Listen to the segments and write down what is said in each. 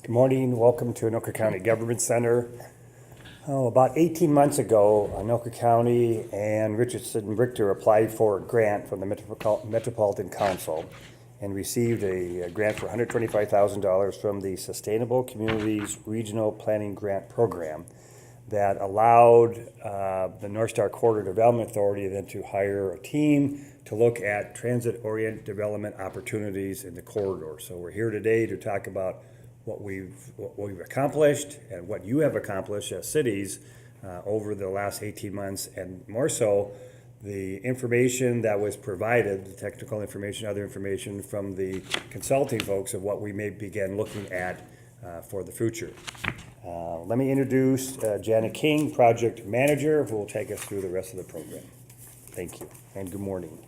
Good morning. Welcome to Anoka County Government Center. About 18 months ago, Anoka County and Richardson Richter applied for a grant from the Metropolitan Council and received a grant for $125,000 from the Sustainable Communities Regional Planning Grant Program that allowed the Northstar Corridor Development Authority then to hire a team to look at transit-oriented development opportunities in the corridor. So we're here today to talk about what we've accomplished and what you have accomplished as cities over the last 18 months, and more so, the information that was provided, the technical information, other information from the consulting folks of what we may begin looking at for the future. Let me introduce Janet King, Project Manager, who will take us through the rest of the program. Thank you, and good morning.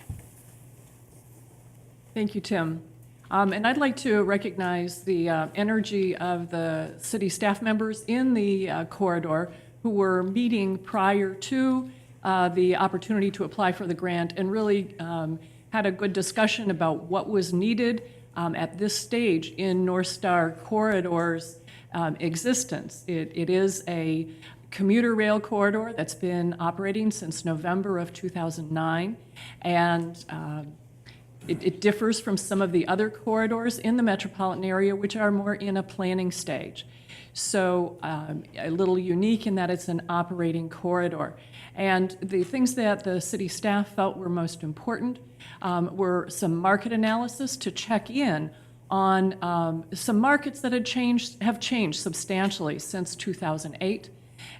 Thank you, Tim. And I'd like to recognize the energy of the city staff members in the corridor who were meeting prior to the opportunity to apply for the grant and really had a good discussion about what was needed at this stage in Northstar Corridor's existence. It is a commuter rail corridor that's been operating since November of 2009, and it differs from some of the other corridors in the metropolitan area, which are more in a planning stage. So a little unique in that it's an operating corridor. And the things that the city staff felt were most important were some market analysis to check in on some markets that have changed substantially since 2008,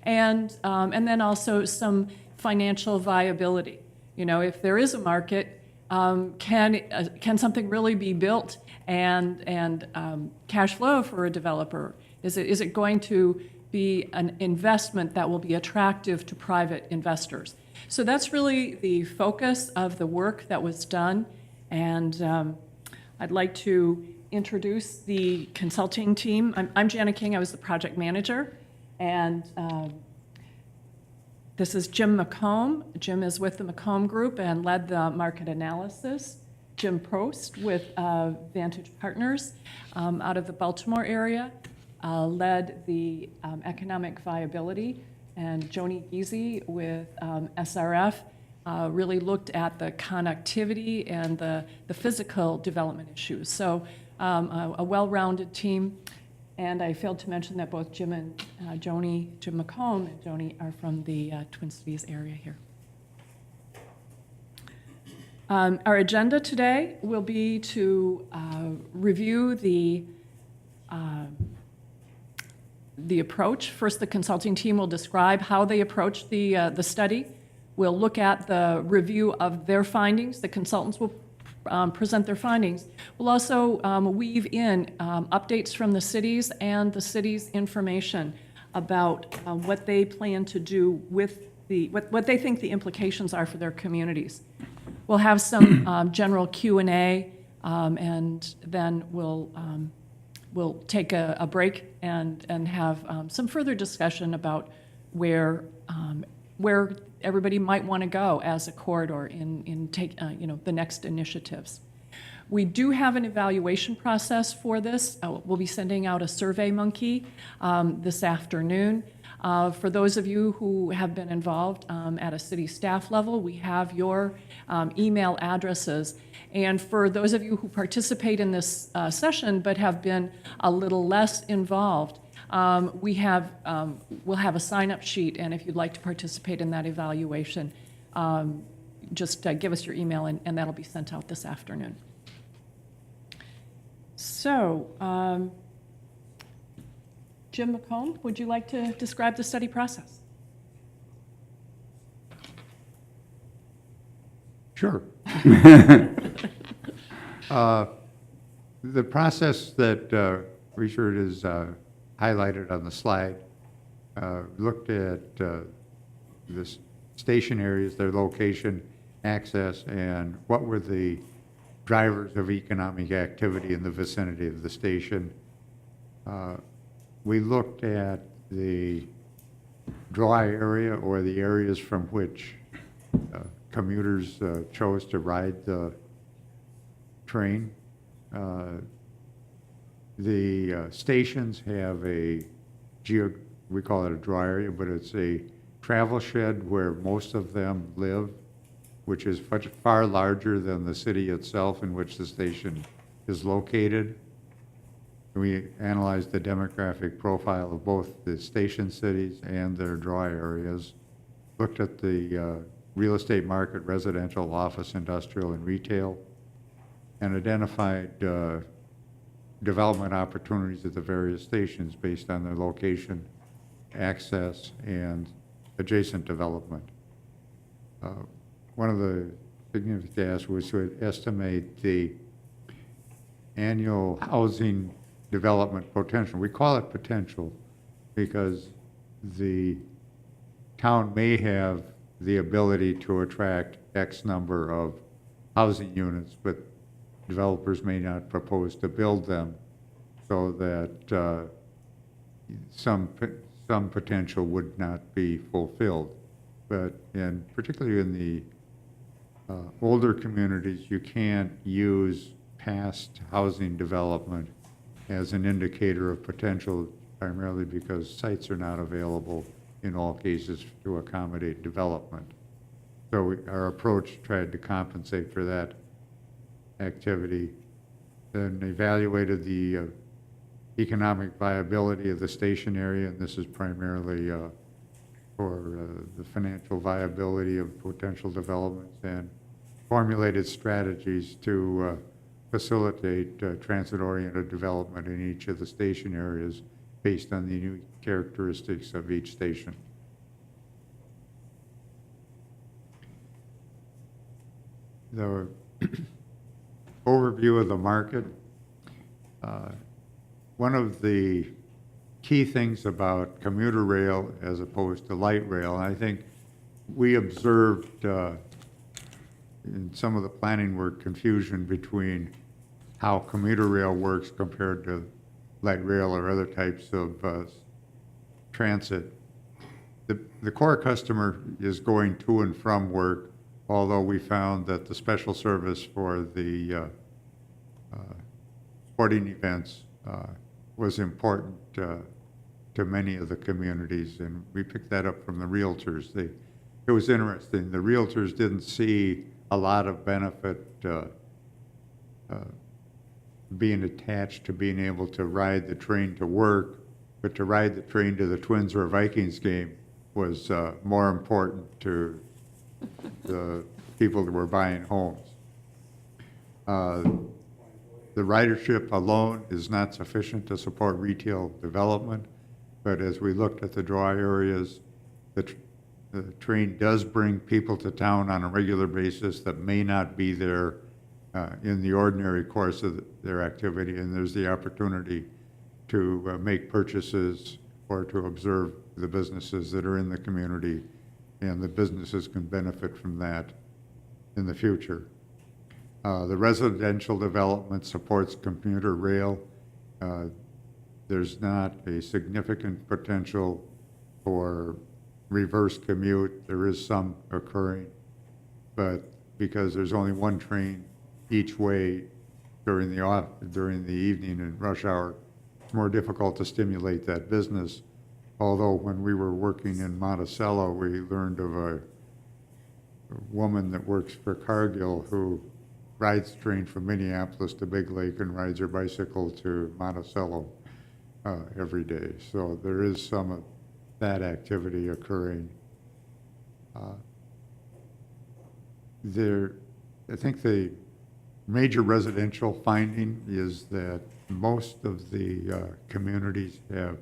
and then also some financial viability. You know, if there is a market, can something really be built and cash flow for a developer? Is it going to be an investment that will be attractive to private investors? So that's really the focus of the work that was done, and I'd like to introduce the consulting team. I'm Janet King. I was the project manager, and this is Jim McComb. Jim is with the McComb Group and led the market analysis. Jim Prost with Vantage Partners out of the Baltimore area led the economic viability. And Joni Giese with SRF really looked at the connectivity and the physical development issues. So a well-rounded team. And I failed to mention that both Jim and Jim McComb and Joni are from the Twin Cities area here. Our agenda today will be to review the approach. First, the consulting team will describe how they approached the study. We'll look at the review of their findings. The consultants will present their findings. We'll also weave in updates from the cities and the city's information about what they plan to do with what they think the implications are for their communities. We'll have some general Q&A, and then we'll take a break and have some further discussion about where everybody might want to go as a corridor in the next initiatives. We do have an evaluation process for this. We'll be sending out a Survey Monkey this afternoon. For those of you who have been involved at a city staff level, we have your email addresses. And for those of you who participate in this session but have been a little less involved, we'll have a sign-up sheet, and if you'd like to participate in that evaluation, just give us your email, and that'll be sent out this afternoon. So, Jim McComb, would you like to describe the study process? Sure. The process that Richard has highlighted on the slide looked at the station areas, their location, access, and what were the drivers of economic activity in the vicinity of the station. We looked at the dry area, or the areas from which commuters chose to ride the train. The stations have we call it a draw area, but it's a travel shed where most of them live, which is far larger than the city itself in which the station is located. We analyzed the demographic profile of both the station cities and their draw areas, looked at the real estate market, residential, office, industrial, and retail, and identified development opportunities at the various stations based on their location, access, and adjacent development. One of the significant tasks was to estimate the annual housing development potential. We call it potential because the town may have the ability to attract X number of housing units, but developers may not propose to build them, so that some potential would not be fulfilled. But particularly in the older communities, you can't use past housing development as an indicator of potential, primarily because sites are not available in all cases to accommodate development. So our approach tried to compensate for that activity, then evaluated the economic viability of the station area, and this is primarily for the financial viability of potential developments, and formulated strategies to facilitate transit-oriented development in each of the station areas based on the unique characteristics of each station. The overview of the market. One of the key things about commuter rail as opposed to light rail, and I think we observed in some of the planning work confusion between how commuter rail works compared to light rail or other types of transit. The core customer is going to and from work, although we found that the special service for the sporting events was important to many of the communities, and we picked that up from the realtors. It was interesting. The realtors didn't see a lot of benefit being attached to being able to ride the train to work, but to ride the train to the Twins or Vikings game was more important to the people that were buying homes. The ridership alone is not sufficient to support retail development, but as we looked at the draw areas, the train does bring people to town on a regular basis that may not be there in the ordinary course of their activity, and there's the opportunity to make purchases or to observe the businesses that are in the community, and the businesses can benefit from that in the future. The residential development supports commuter rail. There's not a significant potential for reverse commute. There is some occurring, but because there's only one train each way during the evening and rush hour, it's more difficult to stimulate that business. Although when we were working in Monticello, we learned of a woman that works for Cargill who rides the train from Minneapolis to Big Lake and rides her bicycle to Monticello every day. So there is some of that activity occurring. I think the major residential finding is that most of the communities have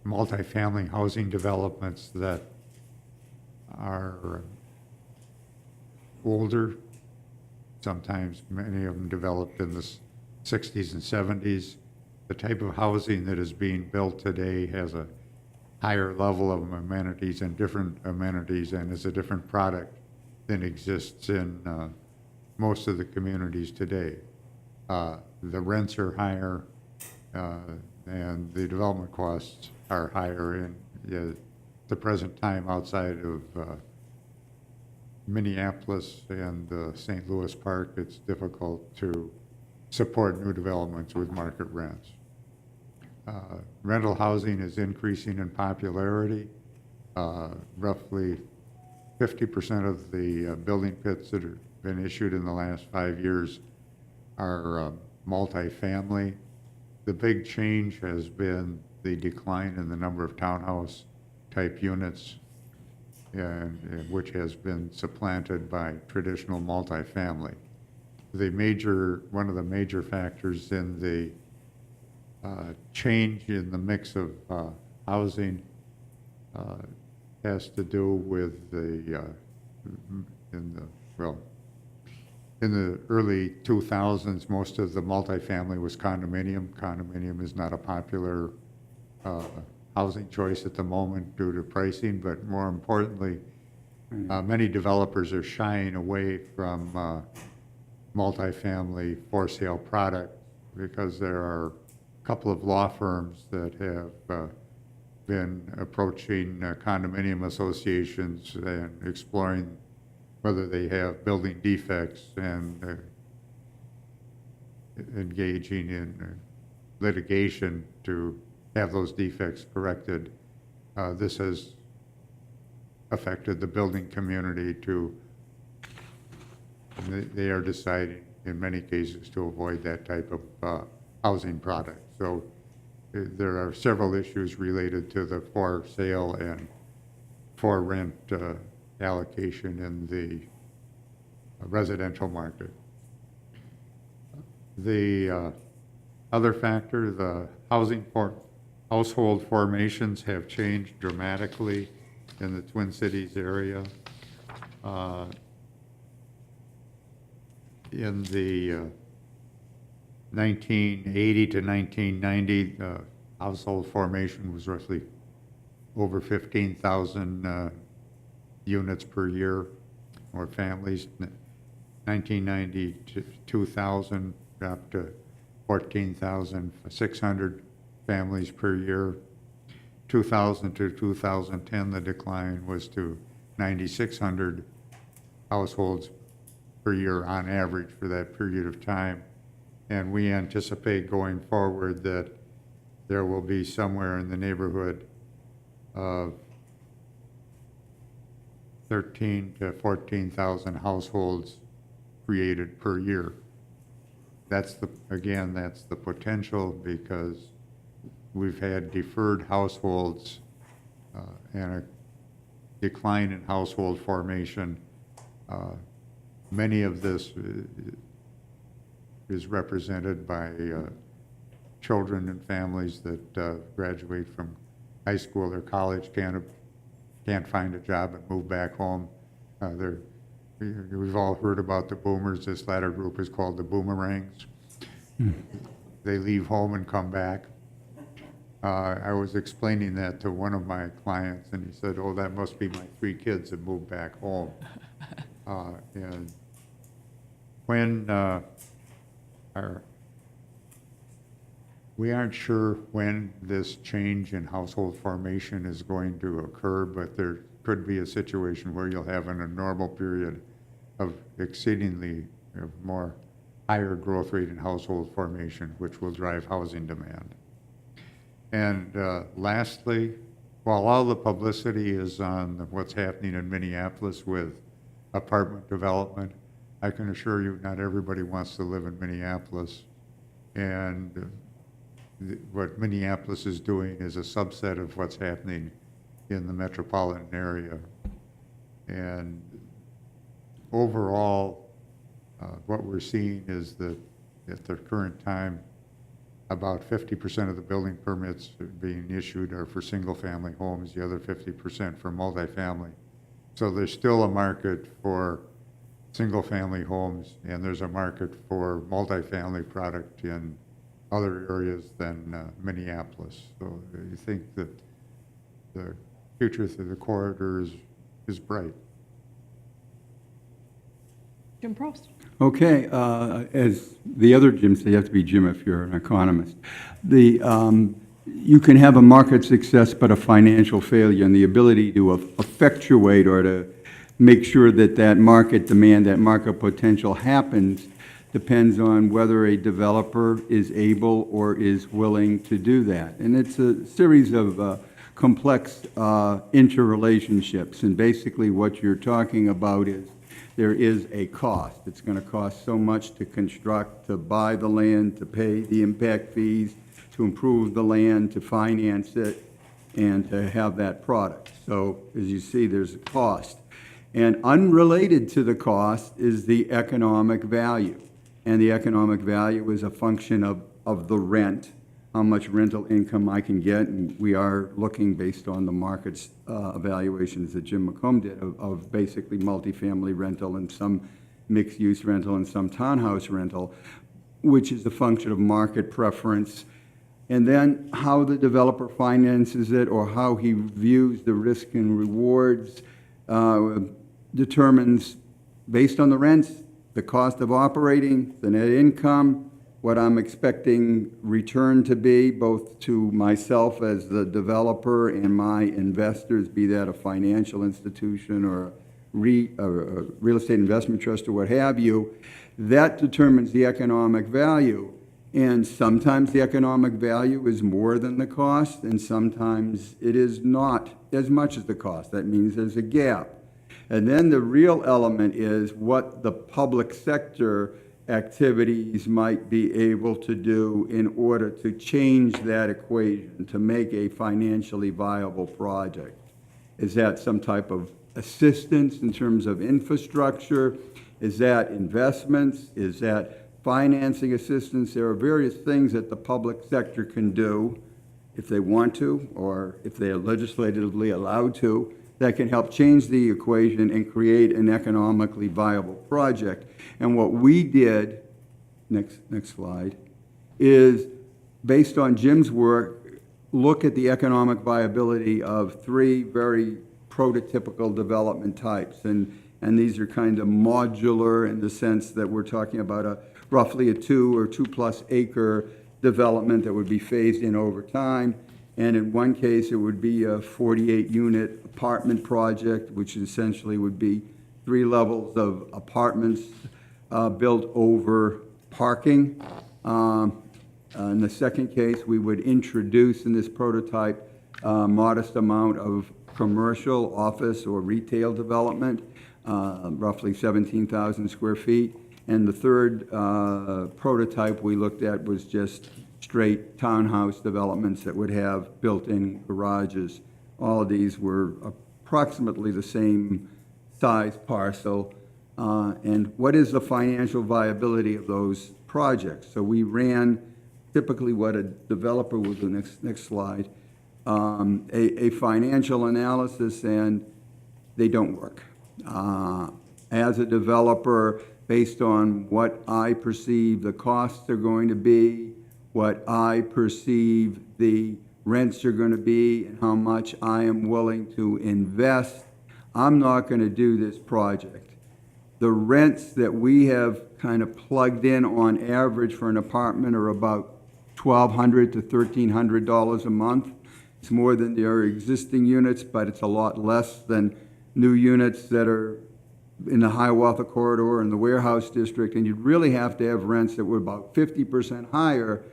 multifamily housing developments that are older. Sometimes many of them developed in the 60s and 70s. The type of housing that is being built today has a higher level of amenities and different amenities, and is a different product than exists in most of the communities today. The rents are higher, and the development costs are higher in the present time outside of Minneapolis and St. Louis Park. It's difficult to support new developments with market rents. Rental housing is increasing in popularity. Roughly 50% of the building pits that have been issued in the last 5 years are multifamily. The big change has been the decline in the number of townhouse type units, which has been supplanted by traditional multifamily. One of the major factors in the change in the mix of housing has to do with in the early 2000s, most of the multifamily was condominium. Condominium is not a popular housing choice at the moment due to pricing, but more importantly, many developers are shying away from multifamily for sale product because there are a couple of law firms that have been approaching condominium associations and exploring whether they have building defects and engaging in litigation to have those defects corrected. This has affected the building community they are deciding in many cases to avoid that type of housing product. So there are several issues related to the for sale and for rent allocation in the residential market. The other factor, the household formations have changed dramatically in the Twin Cities area. In the 1980 to 1990, household formation was roughly over 15,000 units per year, or families. 1990 to 2000, up to 14,600 families per year. 2000 to 2010, the decline was to 9,600 households per year on average for that period of time. And we anticipate going forward that there will be somewhere in the neighborhood of 13 to 14,000 households created per year. That's the potential, because we've had deferred households and a decline in household formation. Many of this is represented by children and families that graduate from high school or college, can't find a job and move back home. We've all heard about the boomers. This latter group is called the boomerangs. They leave home and come back. I was explaining that to one of my clients, and he said, "Oh, that must be my 3 kids that moved back home." And when we aren't sure when this change in household formation is going to occur, but there could be a situation where you'll have an abnormal period of exceedingly more higher growth rate in household formation, which will drive housing demand. And lastly, while all the publicity is on what's happening in Minneapolis with apartment development, I can assure you not everybody wants to live in Minneapolis. And what Minneapolis is doing is a subset of what's happening in the metropolitan area. And overall, what we're seeing is that at the current time, about 50% of the building permits being issued are for single-family homes, the other 50% for multifamily. So there's still a market for single-family homes, and there's a market for multifamily product in other areas than Minneapolis. So I think that the future through the corridor is bright. Jim Prost. Okay, as the other Jim said, you have to be Jim if you're an economist. You can have a market success but a financial failure, and the ability to effectuate or to make sure that that market demand, that market potential happens, depends on whether a developer is able or is willing to do that. And it's a series of complex interrelationships. And basically what you're talking about is there is a cost. It's going to cost so much to construct, to buy the land, to pay the impact fees, to improve the land, to finance it, and to have that product. So as you see, there's a cost. And unrelated to the cost is the economic value. And the economic value is a function of the rent, how much rental income I can get. And we are looking, based on the market's evaluations that Jim McComb did, of basically multifamily rental and some mixed-use rental and some townhouse rental, which is a function of market preference. And then how the developer finances it, or how he views the risk and rewards, determines, based on the rents, the cost of operating, the net income, what I'm expecting return to be, both to myself as the developer and my investors, be that a financial institution or a real estate investment trust or what have you. That determines the economic value. And sometimes the economic value is more than the cost, and sometimes it is not as much as the cost. That means there's a gap. And then the real element is what the public sector activities might be able to do in order to change that equation, to make a financially viable project. Is that some type of assistance in terms of infrastructure? Is that investments? Is that financing assistance? There are various things that the public sector can do if they want to, or if they are legislatively allowed to, that can help change the equation and create an economically viable project. And what we did, next slide, is based on Jim's work, look at the economic viability of three very prototypical development types. And these are kind of modular in the sense that we're talking about roughly a 2 or 2+ acre development that would be phased in over time. And in one case, it would be a 48-unit apartment project, which essentially would be 3 levels of apartments built over parking. In the second case, we would introduce in this prototype a modest amount of commercial, office, or retail development, roughly 17,000 square feet. And the third prototype we looked at was just straight townhouse developments that would have built-in garages. All of these were approximately the same size parcel. And what is the financial viability of those projects? So we ran typically what a developer would do, next slide, a financial analysis, and they don't work. As a developer, based on what I perceive the costs are going to be, what I perceive the rents are going to be, and how much I am willing to invest, I'm not going to do this project. The rents that we have kind of plugged in on average for an apartment are about $1,200 to $1,300 a month. It's more than their existing units, but it's a lot less than new units that are in the Hiawatha corridor and the warehouse district, and you'd really have to have rents that were about 50% higher,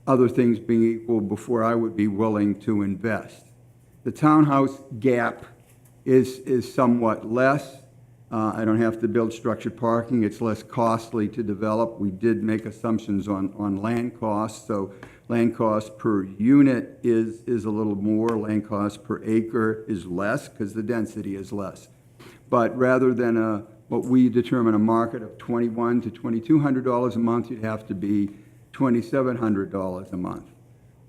other things being equal, before I would be willing to invest. The townhouse gap is somewhat less. I don't have to build structured parking. It's less costly to develop. We did make assumptions on land costs, so land cost per unit is a little more. Land cost per acre is less because the density is less. But rather than what we determine a market of $2,100 to $2,200 a month, you'd have to be $2,700 a month.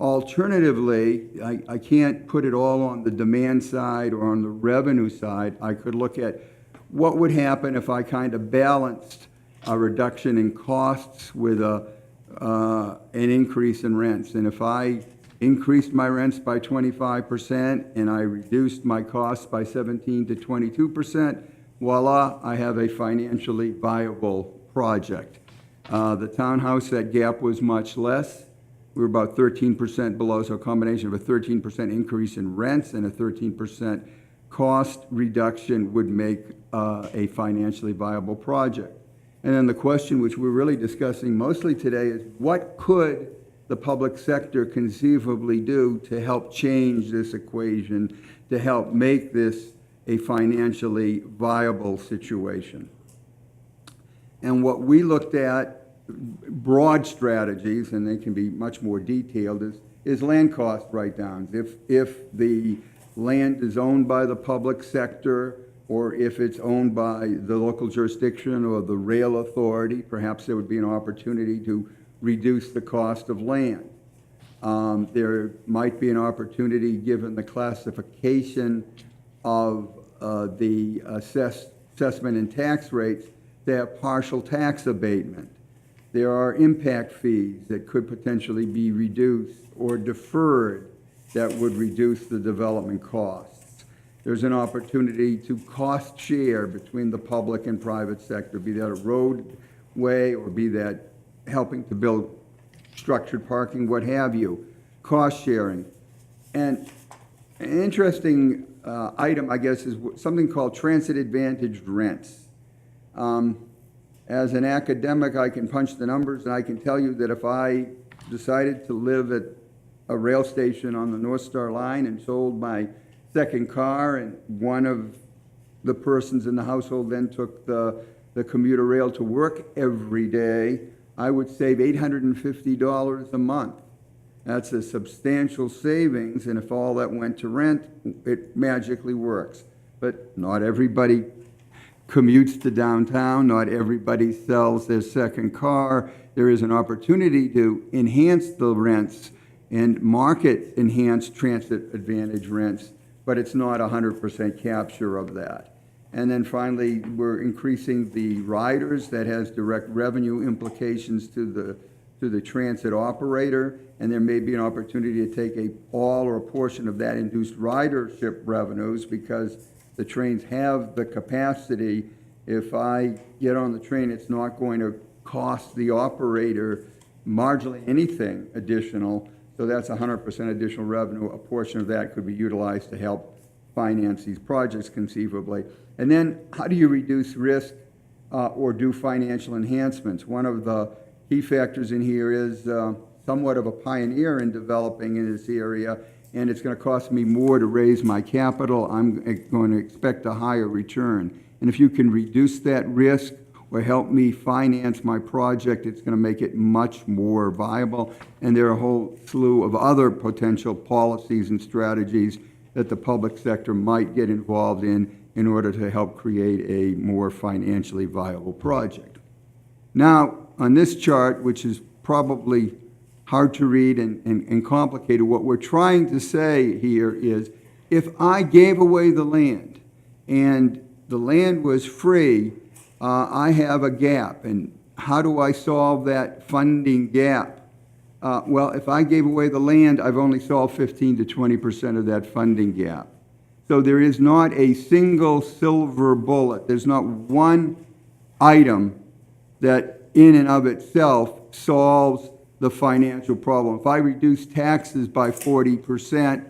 Alternatively, I can't put it all on the demand side or on the revenue side. I could look at what would happen if I kind of balanced a reduction in costs with an increase in rents. And if I increased my rents by 25% and I reduced my costs by 17 to 22%, voila, I have a financially viable project. The townhouse, that gap was much less. We were about 13% below, so a combination of a 13% increase in rents and a 13% cost reduction would make a financially viable project. And then the question which we're really discussing mostly today is what could the public sector conceivably do to help change this equation, to help make this a financially viable situation? And what we looked at, broad strategies, and they can be much more detailed, is land cost write-downs. If the land is owned by the public sector, or if it's owned by the local jurisdiction or the rail authority, perhaps there would be an opportunity to reduce the cost of land. There might be an opportunity, given the classification of the assessment and tax rates, to have partial tax abatement. There are impact fees that could potentially be reduced or deferred that would reduce the development costs. There's an opportunity to cost share between the public and private sector, be that a roadway or be that helping to build structured parking, what have you, cost sharing. And an interesting item, I guess, is something called transit advantaged rents. As an academic, I can punch the numbers, and I can tell you that if I decided to live at a rail station on the Northstar line and sold my second car, and one of the persons in the household then took the commuter rail to work every day, I would save $850 a month. That's a substantial savings, and if all that went to rent, it magically works. But not everybody commutes to downtown, not everybody sells their second car. There is an opportunity to enhance the rents and market enhanced transit advantage rents, but it's not 100% capture of that. And then finally, we're increasing the riders. That has direct revenue implications to the transit operator, and there may be an opportunity to take all or a portion of that induced ridership revenues, because the trains have the capacity. If I get on the train, it's not going to cost the operator marginally anything additional, so that's 100% additional revenue. A portion of that could be utilized to help finance these projects conceivably. And then how do you reduce risk or do financial enhancements? One of the key factors in here is somewhat of a pioneer in developing in this area, and it's going to cost me more to raise my capital. I'm going to expect a higher return. And if you can reduce that risk or help me finance my project, it's going to make it much more viable. And there are a whole slew of other potential policies and strategies that the public sector might get involved in order to help create a more financially viable project. Now, on this chart, which is probably hard to read and complicated, what we're trying to say here is, if I gave away the land and the land was free, I have a gap. And how do I solve that funding gap? Well, if I gave away the land, I've only solved 15 to 20% of that funding gap. So there is not a single silver bullet. There's not one item that in and of itself solves the financial problem. If I reduce taxes by 40%,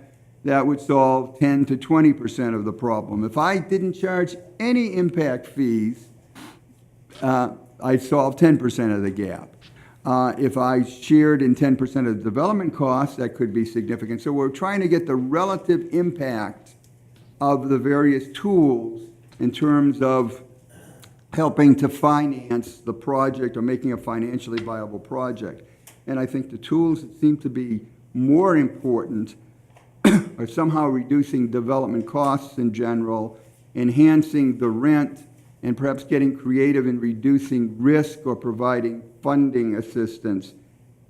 that would solve 10 to 20% of the problem. If I didn't charge any impact fees, I'd solve 10% of the gap. If I shared in 10% of the development costs, that could be significant. So we're trying to get the relative impact of the various tools in terms of helping to finance the project or making a financially viable project. And I think the tools that seem to be more important are somehow reducing development costs in general, enhancing the rent, and perhaps getting creative in reducing risk or providing funding assistance.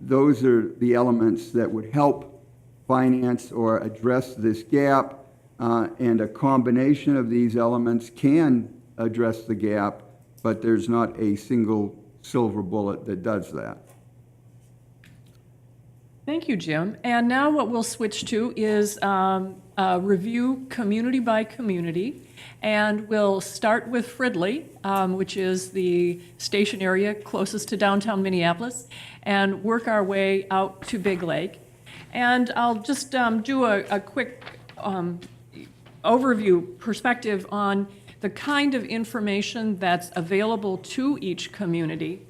Those are the elements that would help finance or address this gap, and a combination of these elements can address the gap, but there's not a single silver bullet that does that. Thank you, Jim. And now what we'll switch to is review community by community. And we'll start with Fridley, which is the station area closest to downtown Minneapolis, and work our way out to Big Lake. And I'll just do a quick overview perspective on the kind of information that's available to each community.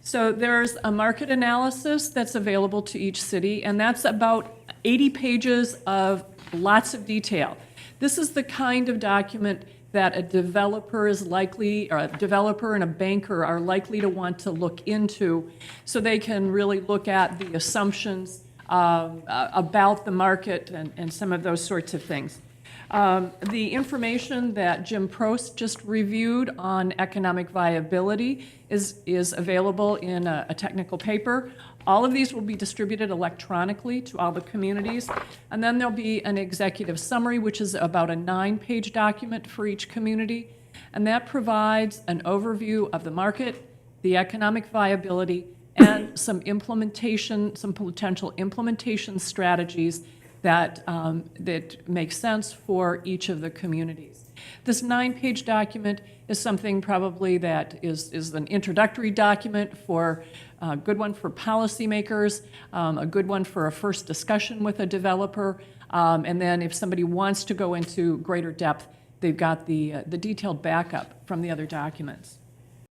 So there's a market analysis that's available to each city, and that's about 80 pages of lots of detail. This is the kind of document that a developer is likely, or a developer and a banker are likely to want to look into, so they can really look at the assumptions about the market and some of those sorts of things. The information that Jim Prost just reviewed on economic viability is available in a technical paper. All of these will be distributed electronically to all the communities. And then there'll be an executive summary, which is about a 9-page document for each community. And that provides an overview of the market, the economic viability, and some potential implementation strategies that make sense for each of the communities. This 9-page document is something probably that is an introductory document for a good one for policymakers, a good one for a first discussion with a developer, and then if somebody wants to go into greater depth, they've got the detailed backup from the other documents.